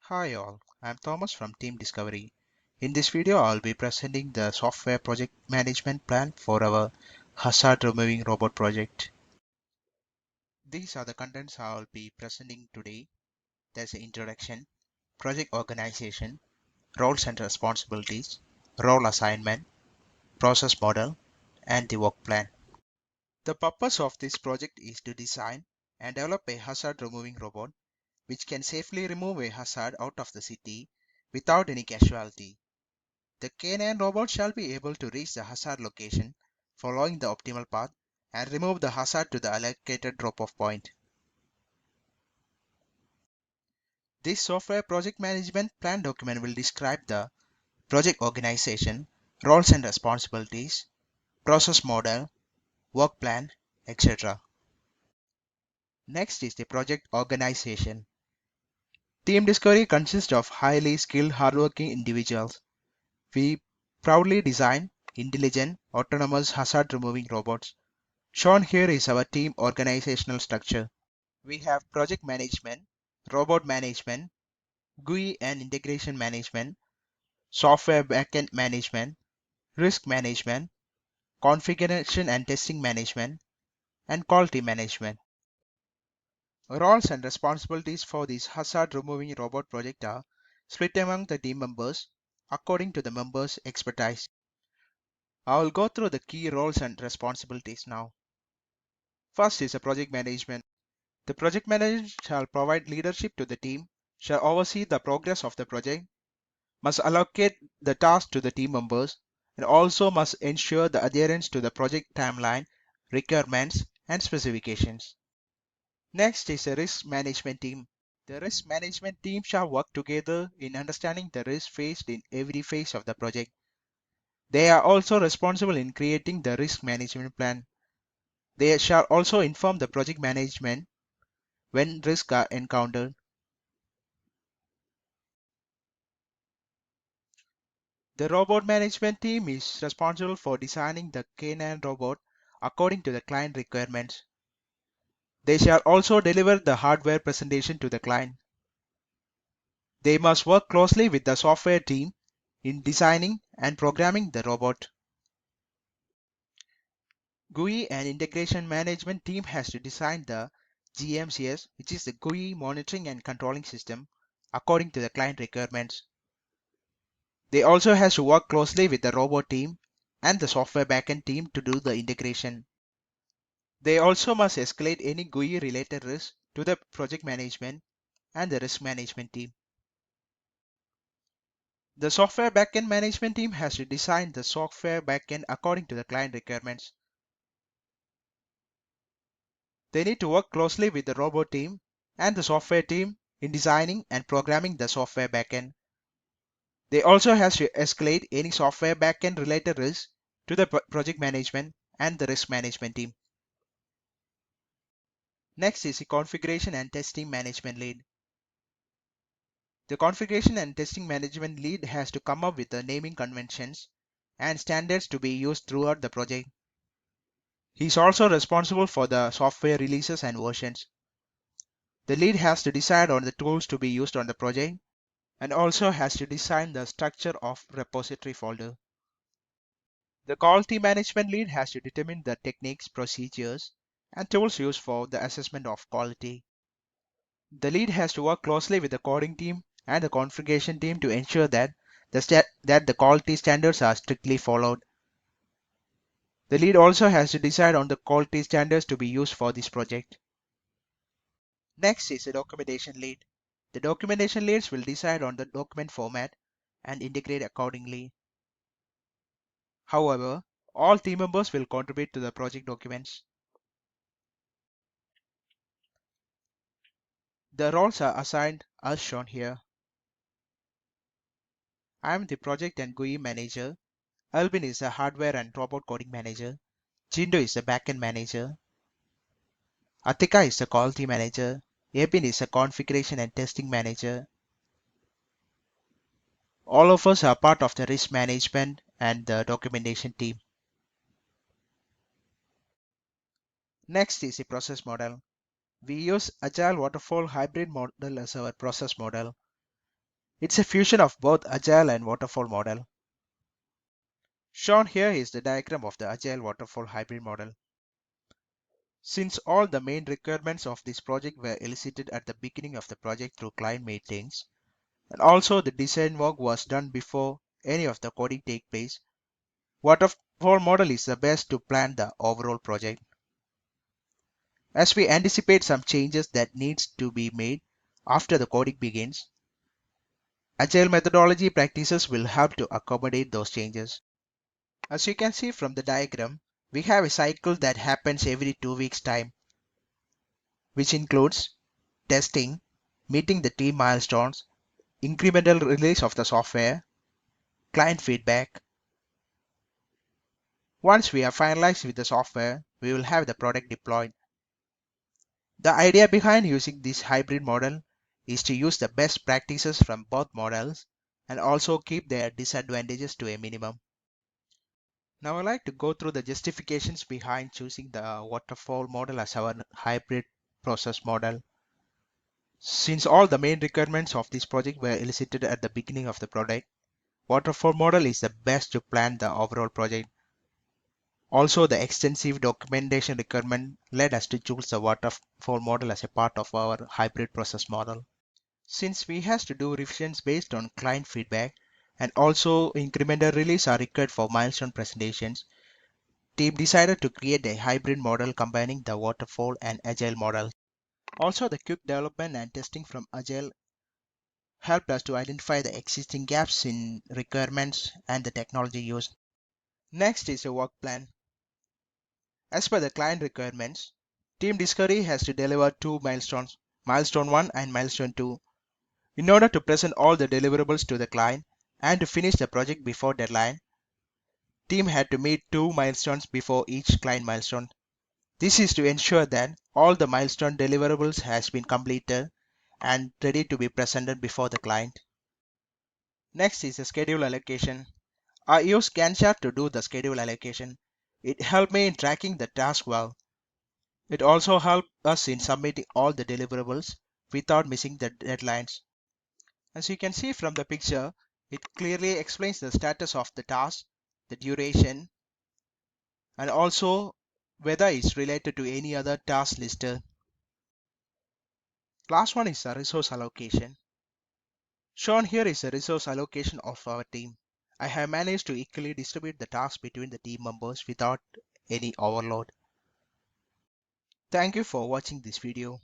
Hi all, I'm Thomas from Team Discovery. In this video, I'll be presenting the software project management plan for our hazard removing robot project. These are the contents I'll be presenting today. There's an introduction, project organization, roles and responsibilities, role assignment, process model, and the work plan. The purpose of this project is to design and develop a hazard removing robot which can safely remove a hazard out of the city without any casualty. The canine robot shall be able to reach the hazard location following the optimal path and remove the hazard to the allocated drop-off point. This software project management plan document will describe the project organization, roles and responsibilities, process model, work plan, etc. Next is the project organization. Team Discovery consists of highly skilled hardworking individuals. We proudly design intelligent, autonomous hazard removing robots. Shown here is our team organizational structure. We have project management, robot management, GUI and integration management, software backend management, risk management, configuration and testing management, and quality management. Roles and responsibilities for this hazard removing robot project are split among the team members according to the members' expertise. I will go through the key roles and responsibilities now. First is the project management. The project manager shall provide leadership to the team, shall oversee the progress of the project, must allocate the tasks to the team members, and also must ensure the adherence to the project timeline, requirements, and specifications. Next is the risk management team. The risk management team shall work together in understanding the risk faced in every phase of the project. They are also responsible in creating the risk management plan. They shall also inform the project management when risks are encountered. The robot management team is responsible for designing the canine robot according to the client requirements. They shall also deliver the hardware presentation to the client. They must work closely with the software team in designing and programming the robot. GUI and integration management team has to design the GMCS, which is the GUI monitoring and controlling system, according to the client requirements. They also has to work closely with the robot team and the software backend team to do the integration. They also must escalate any GUI related risks to the project management and the risk management team. The software backend management team has to design the software backend according to the client requirements. They need to work closely with the robot team and the software team in designing and programming the software backend. They also has to escalate any software backend related risks to the project management and the risk management team. Next is the configuration and testing management lead. The configuration and testing management lead has to come up with the naming conventions and standards to be used throughout the project. He is also responsible for the software releases and versions. The lead has to decide on the tools to be used on the project and also has to design the structure of repository folder. The quality management lead has to determine the techniques, procedures, and tools used for the assessment of quality. The lead has to work closely with the coding team and the configuration team to ensure that the quality standards are strictly followed. The lead also has to decide on the quality standards to be used for this project. Next is the documentation lead. The documentation leads will decide on the document format and integrate accordingly. However, all team members will contribute to the project documents. The roles are assigned as shown here. I am the project and GUI manager. Albin is the hardware and robot coding manager. Jindo is the backend manager. Atika is the quality manager. Ebin is the configuration and testing manager. All of us are part of the risk management and the documentation team. Next is the process model. We use Agile Waterfall Hybrid model as our process model. It's a fusion of both agile and waterfall model. Shown here is the diagram of the agile waterfall hybrid model. Since all the main requirements of this project were elicited at the beginning of the project through client meetings, and also the design work was done before any of the coding take place, waterfall model is the best to plan the overall project. As we anticipate some changes that needs to be made after the coding begins, agile methodology practices will help to accommodate those changes. As you can see from the diagram, we have a cycle that happens every 2 weeks time, which includes testing, meeting the team milestones, incremental release of the software, client feedback. Once we are finalized with the software, we will have the product deployed. The idea behind using this hybrid model is to use the best practices from both models and also keep their disadvantages to a minimum. Now I'd like to go through the justifications behind choosing the waterfall model as our hybrid process model. Since all the main requirements of this project were elicited at the beginning of the project, waterfall model is the best to plan the overall project. Also, the extensive documentation requirement led us to choose the waterfall model as a part of our hybrid process model. Since we have to do revisions based on client feedback and also incremental release are required for milestone presentations, team decided to create a hybrid model combining the waterfall and agile model. Also, the quick development and testing from agile helped us to identify the existing gaps in requirements and the technology used. Next is a work plan. As per the client requirements, team discovery has to deliver two milestones, milestone 1 and milestone 2. In order to present all the deliverables to the client and to finish the project before deadline, team had to meet two milestones before each client milestone. This is to ensure that all the milestone deliverables has been completed and ready to be presented before the client. Next is the schedule allocation. I use Gantt chart to do the schedule allocation. It helped me in tracking the task well. It also helped us in submitting all the deliverables without missing the deadlines. As you can see from the picture, it clearly explains the status of the task, the duration, and also whether it's related to any other task listed. Last one is the resource allocation. Shown here is the resource allocation of our team. I have managed to equally distribute the tasks between the team members without any overload. Thank you for watching this video.